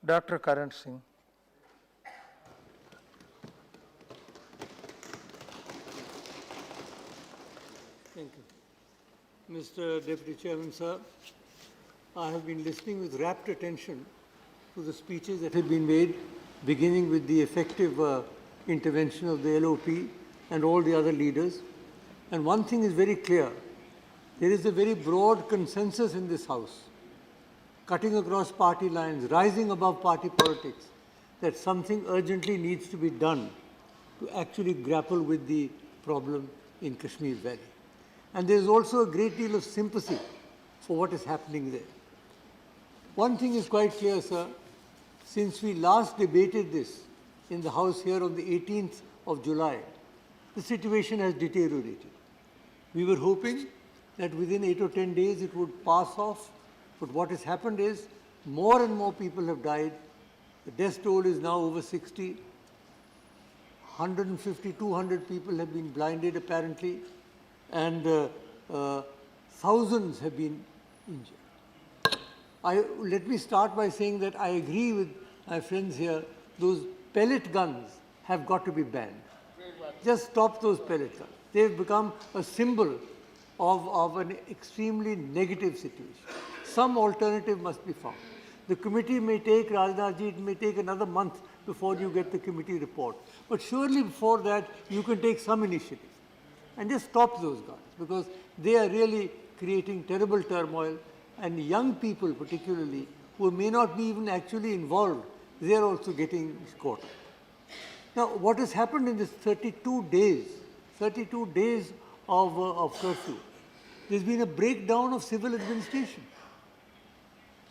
Dr. Karan Singh. Thank you. Mr. Deputy Chairman, sir, I have been listening with rapt attention to the speeches that have been made, beginning with the effective intervention of the LOP and all the other leaders. And one thing is very clear. There is a very broad consensus in this House, cutting across party lines, rising above party politics, that something urgently needs to be done to actually grapple with the problem in Kashmir Valley. And there is also a great deal of sympathy for what is happening there. One thing is quite clear, sir. Since we last debated this in the House here on the 18th of July, the situation has deteriorated. We were hoping that within 8 or 10 days it would pass off, but what has happened is more and more people have died. The death toll is now over 60. 150, 200 people have been blinded apparently, and thousands have been injured. Let me start by saying that I agree with my friends here. Those pellet guns have got to be banned. Just stop those pellet guns. They've become a symbol of an extremely negative situation. Some alternative must be found. The committee may take, Rajnath ji, it may take another month before you get the committee report. But surely before that, you can take some initiative and just stop those guns, because they are really creating terrible turmoil, and young people particularly, who may not be even actually involved, they are also getting caught. Now, what has happened in this 32 days of curfew, there's been a breakdown of civil administration.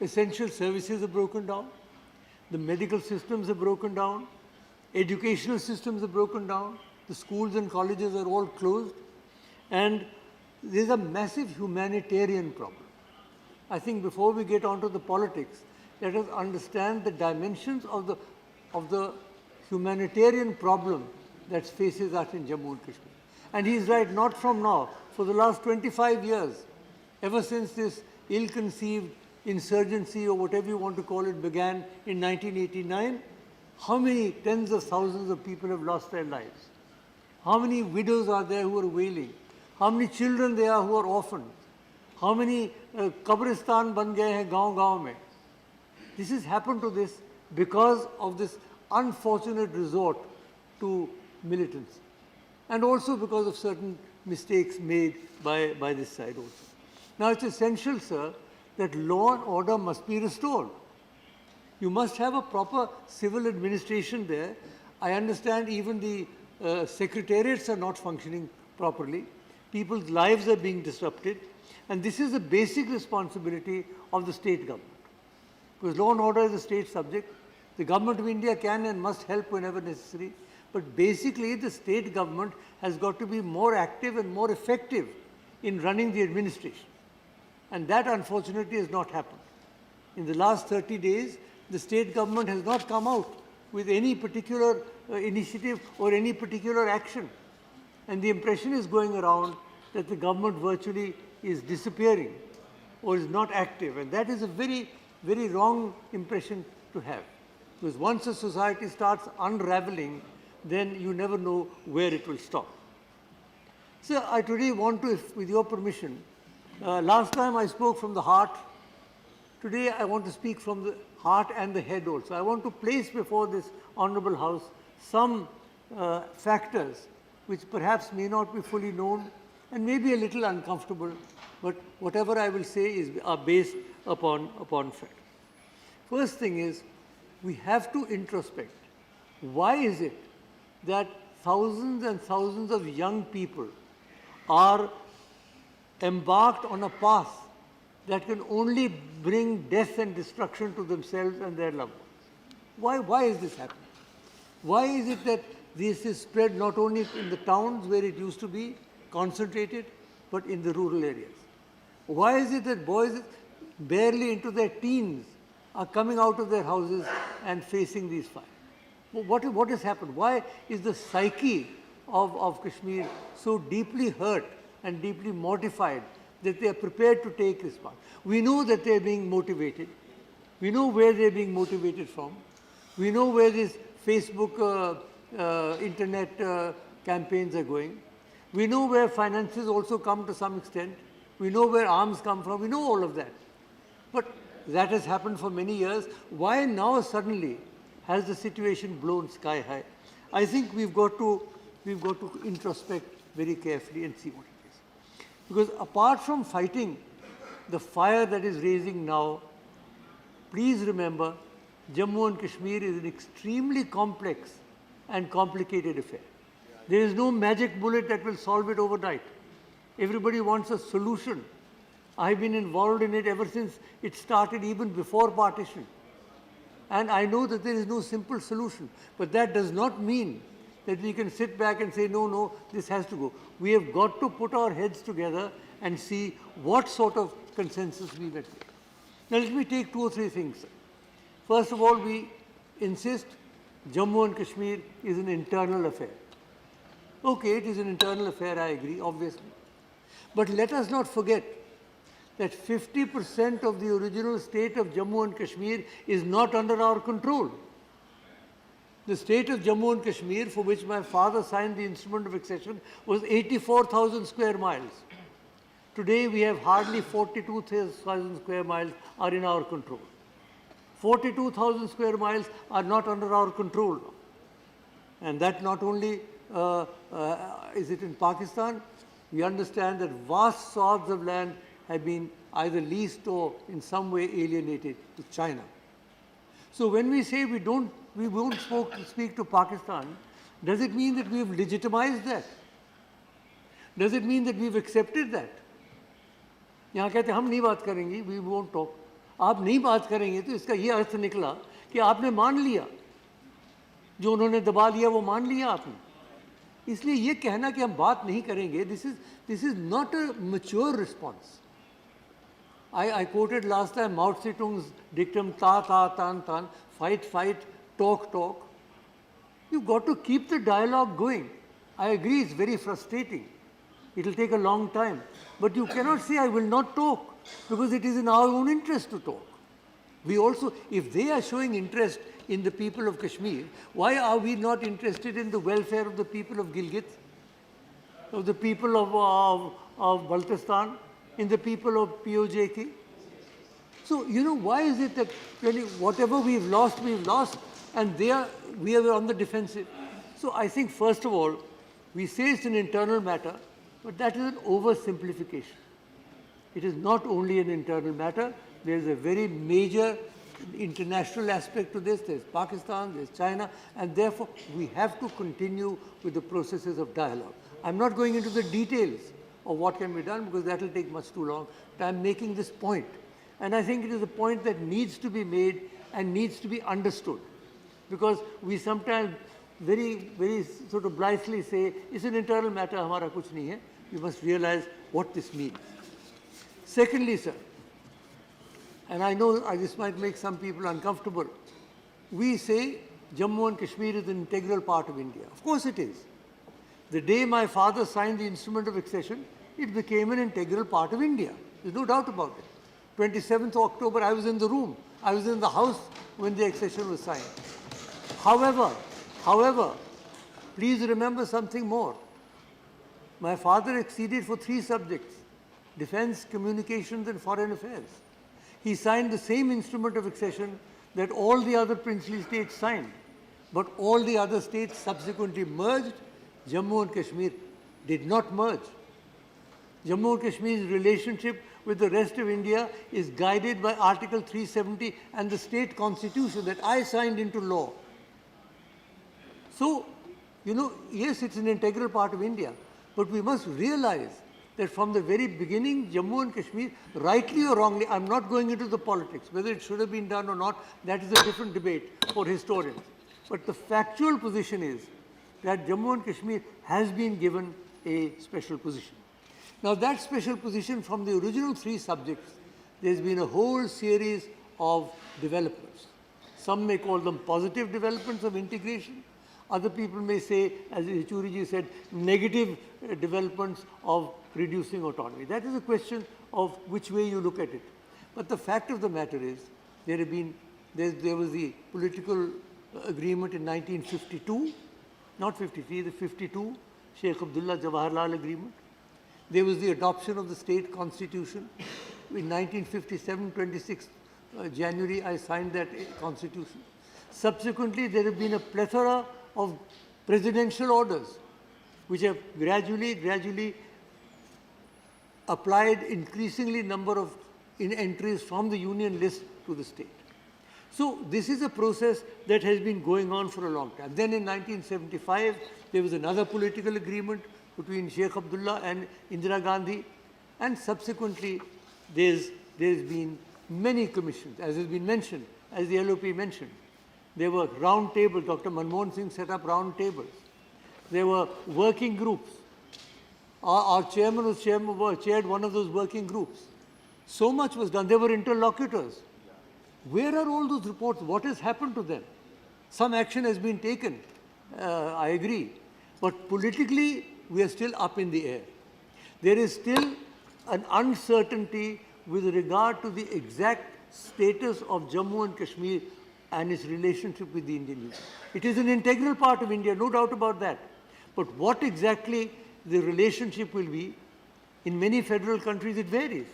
Essential services are broken down, the medical systems are broken down, educational systems are broken down, the schools and colleges are all closed, and there's a massive humanitarian problem. I think before we get onto the politics, let us understand the dimensions of the humanitarian problem that faces us in Jammu and Kashmir. And he's right, not from now, for the last 25 years, ever since this ill-conceived insurgency or whatever you want to call it began in 1989, how many tens of thousands of people have lost their lives? How many widows are there who are wailing? How many children there are who are orphaned? How many kabristan ban gaye hain gaon mein? This has happened to this because of this unfortunate resort to militancy, and also because of certain mistakes made by this side also. Now, it's essential, sir, that law and order must be restored. You must have a proper civil administration there. I understand even the secretariats are not functioning properly. People's lives are being disrupted. And this is a basic responsibility of the state government. Because law and order is a state subject. The government of India can and must help whenever necessary. But basically, the state government has got to be more active and more effective in running the administration. And that, unfortunately, has not happened. In the last 30 days, the state government has not come out with any particular initiative or any particular action. And the impression is going around that the government virtually is disappearing or is not active. And that is a very, very wrong impression to have. Because once a society starts unraveling, then you never know where it will stop. So I today want to, with your permission, last time I spoke from the heart. Today I want to speak from the heart and the head also. I want to place before this Honourable House some factors which perhaps may not be fully known and may be a little uncomfortable, but whatever I will say are based upon fact. First thing is, we have to introspect. Why is it that thousands and thousands of young people are embarked on a path that can only bring death and destruction to themselves and their loved ones? Why is this happening? Why is it that this is spread not only in the towns where it used to be concentrated, but in the rural areas? Why is it that boys barely into their teens are coming out of their houses and facing these fires? What has happened? Why is the psyche of Kashmir so deeply hurt and deeply mortified that they are prepared to take this path? We know that they are being motivated. We know where they're being motivated from. We know where these Facebook, internet campaigns are going. We know where finances also come to some extent. We know where arms come from. We know all of that. But that has happened for many years. Why now suddenly has the situation blown sky high? I think we've got to introspect very carefully and see what it is. Because apart from fighting the fire that is raising now, please remember, Jammu and Kashmir is an extremely complex and complicated affair. There is no magic bullet that will solve it overnight. Everybody wants a solution. I've been involved in it ever since it started, even before partition. And I know that there is no simple solution. But that does not mean that we can sit back and say, no, no, this has to go. We have got to put our heads together and see what sort of consensus we will take. Now let me take 2 or 3 things. First of all, we insist Jammu and Kashmir is an internal affair. Okay, it is an internal affair, I agree, obviously. But let us not forget that 50% of the original state of Jammu and Kashmir is not under our control. The state of Jammu and Kashmir, for which my father signed the instrument of accession, was 84,000 square miles. Today we have hardly 42,000 square miles are in our control. 42,000 square miles are not under our control now. And that not only is it in Pakistan, we understand that vast swaths of land have been either leased or in some way alienated to China. So when we say we won't speak to Pakistan, does it mean that we have legitimized that? Does it mean that we've accepted that? यहाँ कहते हम नहीं बात करेंगे, we won't talk. आप नहीं बात करेंगे तो इसका ये अर्थ निकला कि आपने मान लिया, जो उन्होंने दबा लिया वो मान लिया आपने. इसलिए ये कहना कि हम बात नहीं करेंगे, this is not a mature response. I quoted last time Mao Zedong's dictum, ta, ta, tan, tan, fight, fight, talk, talk. You've got to keep the dialogue going. I agree, it's very frustrating. It will take a long time. But you cannot say, I will not talk, because it is in our own interest to talk. We also, if they are showing interest in the people of Kashmir, why are we not interested in the welfare of the people of Gilgit, of the people of Baltistan, in the people of POJK? So, why is it that really whatever we've lost, and we are on the defensive? So I think, first of all, we say it's an internal matter, but that is an oversimplification. It is not only an internal matter. There is a very major international aspect to this. There's Pakistan, there's China, and therefore we have to continue with the processes of dialogue. I'm not going into the details of what can be done because that will take much too long, but I'm making this point. And I think it is a point that needs to be made and needs to be understood, because we sometimes very, very sort of blithely say, it's an internal matter, hamara kuch nahi hai. We must realize what this means. Secondly, sir, and I know this might make some people uncomfortable, we say Jammu and Kashmir is an integral part of India. Of course it is. The day my father signed the instrument of accession, it became an integral part of India. There's no doubt about it. 27th October, I was in the room. I was in the house when the accession was signed. However, please remember something more. My father acceded for 3 subjects: defense, communications, and foreign affairs. He signed the same instrument of accession that all the other princely states signed, but all the other states subsequently merged. Jammu and Kashmir did not merge. Jammu and Kashmir's relationship with the rest of India is guided by Article 370 and the state constitution that I signed into law. So, yes, it's an integral part of India, but we must realize that from the very beginning, Jammu and Kashmir, rightly or wrongly, I'm not going into the politics, whether it should have been done or not, that is a different debate for historians. But the factual position is that Jammu and Kashmir has been given a special position. Now that special position, from the original 3 subjects, there's been a whole series of developments. Some may call them positive developments of integration. Other people may say, as Yechuriji said, negative developments of reducing autonomy. That is a question of which way you look at it. But the fact of the matter is There was the political agreement in 1952, not 53, the 52, Sheikh Abdullah Jawaharlal agreement. There was the adoption of the state constitution. In 1957, 26 January, I signed that constitution. Subsequently, there have been a plethora of presidential orders which have gradually applied increasingly number of entries from the union list to the state. So this is a process that has been going on for a long time. Then in 1975, there was another political agreement between Sheikh Abdullah and Indira Gandhi, and subsequently there's been many commissions, as has been mentioned, as the LOP mentioned. There were round tables. Dr. Manmohan Singh set up round tables. There were working groups. Our chairman chaired one of those working groups. So much was done. There were interlocutors. Where are all those reports? What has happened to them? Some action has been taken, I agree. But politically, we are still up in the air. There is still an uncertainty with regard to the exact status of Jammu and Kashmir and its relationship with the Indian Union. It is an integral part of India, no doubt about that. But what exactly the relationship will be, in many federal countries it varies.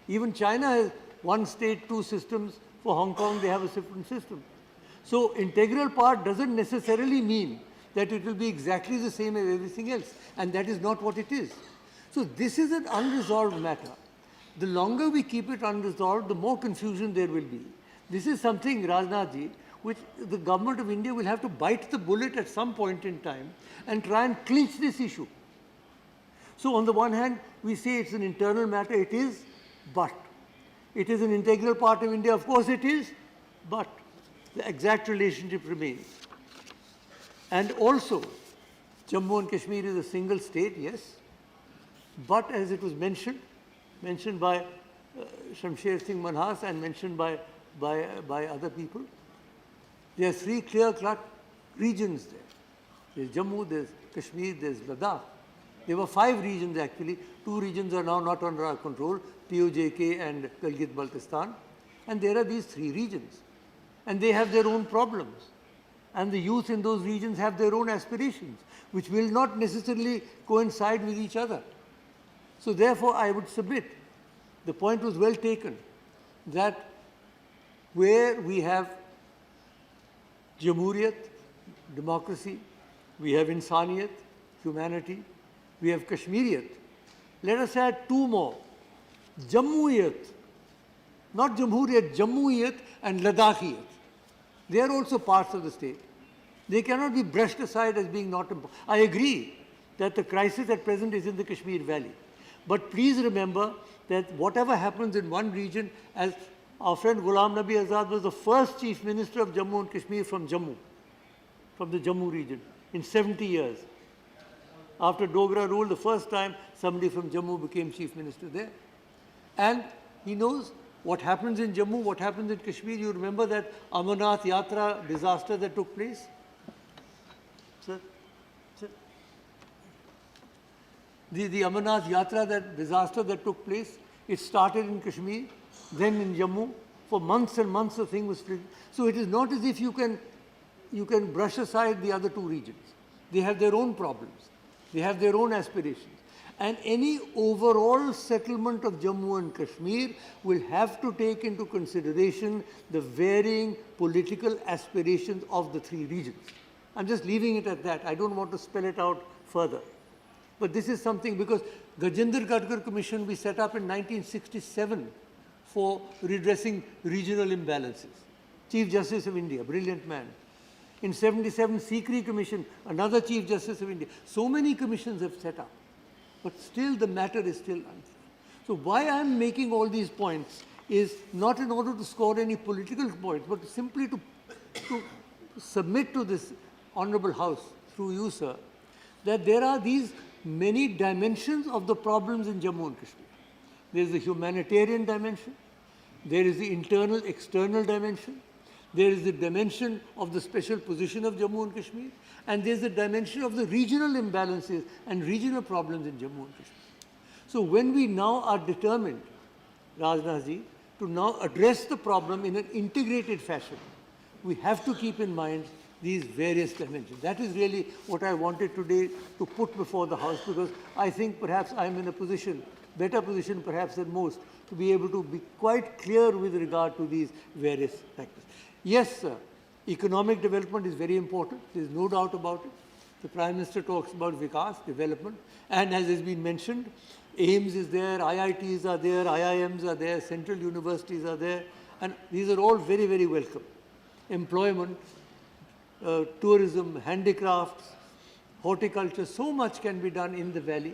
Even China has one state, two systems. For Hong Kong, they have a different system. So integral part doesn't necessarily mean that it will be exactly the same as everything else. And that is not what it is. So this is an unresolved matter. The longer we keep it unresolved, the more confusion there will be. This is something, Rajnath ji, which the government of India will have to bite the bullet at some point in time and try and clinch this issue. So on the one hand, we say it's an internal matter. It is, but it is an integral part of India. Of course it is, but the exact relationship remains. And also, Jammu and Kashmir is a single state, yes, but as it was mentioned by Shamsher Singh Manhas and mentioned by other people, there are three clear-cut regions there. There's Jammu, there's Kashmir, there's Ladakh. There were 5 regions actually. 2 regions are now not under our control, POJK and Gilgit-Baltistan. And there are these 3 regions. And they have their own problems. And the youth in those regions have their own aspirations, which will not necessarily coincide with each other. So therefore, I would submit, the point was well taken, that where we have Jamhuriyat, democracy, we have Insaniyat, humanity, we have Kashmiriyat. Let us add 2 more. Jammuiyat, not Jamhuriyat, Jammuiyat and Ladakhiyat. They are also parts of the state. They cannot be brushed aside as being not important. I agree that the crisis at present is in the Kashmir Valley. But please remember that whatever happens in one region, as our friend Ghulam Nabi Azad was the first Chief Minister of Jammu and Kashmir from Jammu, from the Jammu region, in 70 years. After Dogra rule, the first time somebody from Jammu became Chief Minister there. And he knows what happens in Jammu, what happens in Kashmir. You remember that Amarnath Yatra disaster that took place? Sir? The Amarnath Yatra, that disaster that took place, it started in Kashmir, then in Jammu. For months and months the thing was split. So it is not as if you can brush aside the other 2 regions. They have their own problems. They have their own aspirations. And any overall settlement of Jammu and Kashmir will have to take into consideration the varying political aspirations of the 3 regions. I'm just leaving it at that. I don't want to spell it out further. But this is something, because Gajendra Gadkar Commission we set up in 1967 for redressing regional imbalances. Chief Justice of India, brilliant man. In 77, Sikri Commission, another Chief Justice of India. So many commissions have set up. But still the matter is still unclear. So why I am making all these points is not in order to score any political points, but simply to submit to this Honorable House, through you, sir, that there are these many dimensions of the problems in Jammu and Kashmir. There is the humanitarian dimension, there is the internal, external dimension, there is the dimension of the special position of Jammu and Kashmir, and there is the dimension of the regional imbalances and regional problems in Jammu and Kashmir. So when we now are determined, Rajnath ji, to now address the problem in an integrated fashion, we have to keep in mind these various dimensions. That is really what I wanted today to put before the House, because I think perhaps I'm in a position, better position perhaps than most, to be able to be quite clear with regard to these various factors. Yes, sir, economic development is very important. There's no doubt about it. The Prime Minister talks about Vikas, development, and as has been mentioned, AIMS is there, IITs are there, IIMs are there, central universities are there, and these are all very, very welcome. Employment, tourism, handicrafts, horticulture, so much can be done in the valley.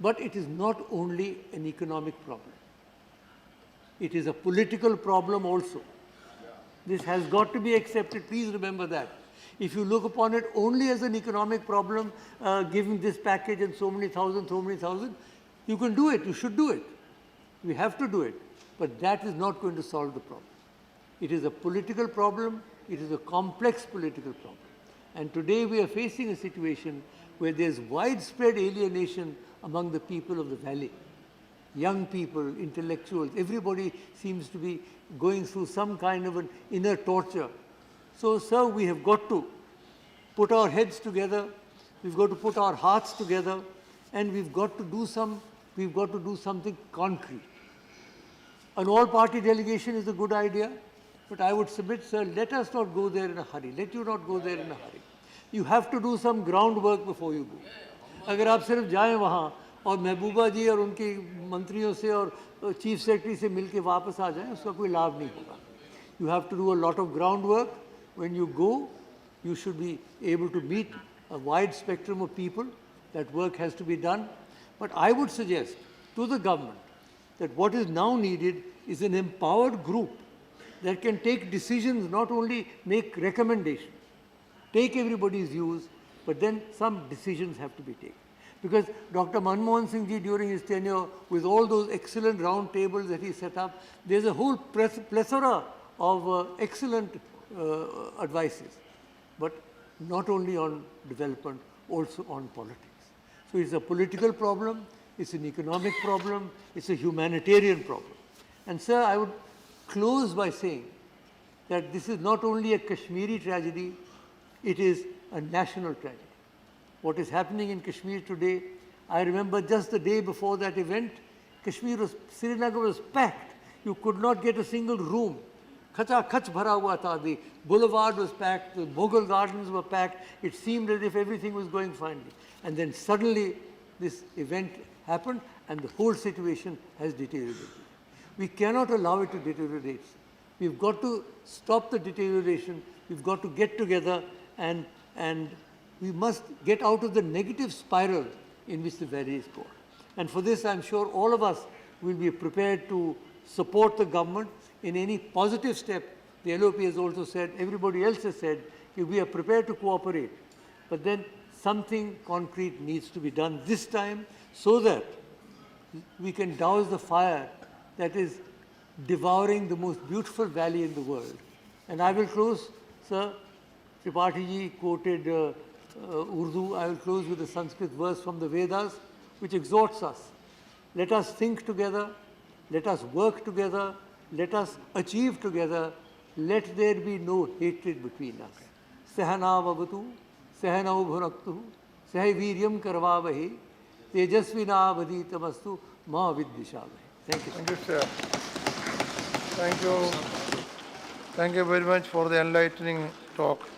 But it is not only an economic problem. It is a political problem also. This has got to be accepted. Please remember that. If you look upon it only as an economic problem, giving this package and so many thousand, you can do it. You should do it. We have to do it. But that is not going to solve the problem. It is a political problem. It is a complex political problem. And today we are facing a situation where there's widespread alienation among the people of the valley. Young people, intellectuals, everybody seems to be going through some kind of an inner torture. So, sir, we have got to put our heads together, we've got to put our hearts together, and we've got to do something concrete. An all-party delegation is a good idea, but I would submit, sir, let us not go there in a hurry. Let you not go there in a hurry. You have to do some groundwork before you go. अगर आप सिर्फ जाएं वहाँ और महबूबा जी और उनके मंत्रियों से और चीफ सेक्रेटरी से मिल के वापस आ जाएं, उसका कोई लाभ नहीं होगा. You have to do a lot of groundwork. When you go, you should be able to meet a wide spectrum of people. That work has to be done. But I would suggest to the government that what is now needed is an empowered group that can take decisions, not only make recommendations, take everybody's views, but then some decisions have to be taken. Because Dr. Manmohan Singh ji, during his tenure, with all those excellent round tables that he set up, there's a whole plethora of excellent advices, but not only on development, also on politics. So it's a political problem, it's an economic problem, it's a humanitarian problem. And sir, I would close by saying that this is not only a Kashmiri tragedy, it is a national tragedy. What is happening in Kashmir today, I remember just the day before that event, Srinagar was packed. You could not get a single room. Khacha khach bhara hua tha. The boulevard was packed, the Mughal gardens were packed. It seemed as if everything was going finely. And then suddenly this event happened and the whole situation has deteriorated. We cannot allow it to deteriorate. We've got to stop the deterioration. We've got to get together and we must get out of the negative spiral in which the valley is caught. And for this, I'm sure all of us will be prepared to support the government in any positive step. The LOP has also said, everybody else has said, we are prepared to cooperate. But then something concrete needs to be done this time so that we can douse the fire that is devouring the most beautiful valley in the world. And I will close, sir. Tripathi ji quoted Urdu. I will close with a Sanskrit verse from the Vedas, which exhorts us. Let us think together, let us work together, let us achieve together, let there be no hatred between us. Sahana vavatu, sahanau bhunaktu, sahaviryam karvavahe, tejasvina vaditamastu, ma viddishavahe. Thank you. Thank you, sir. Thank you. Thank you very much for the enlightening talk.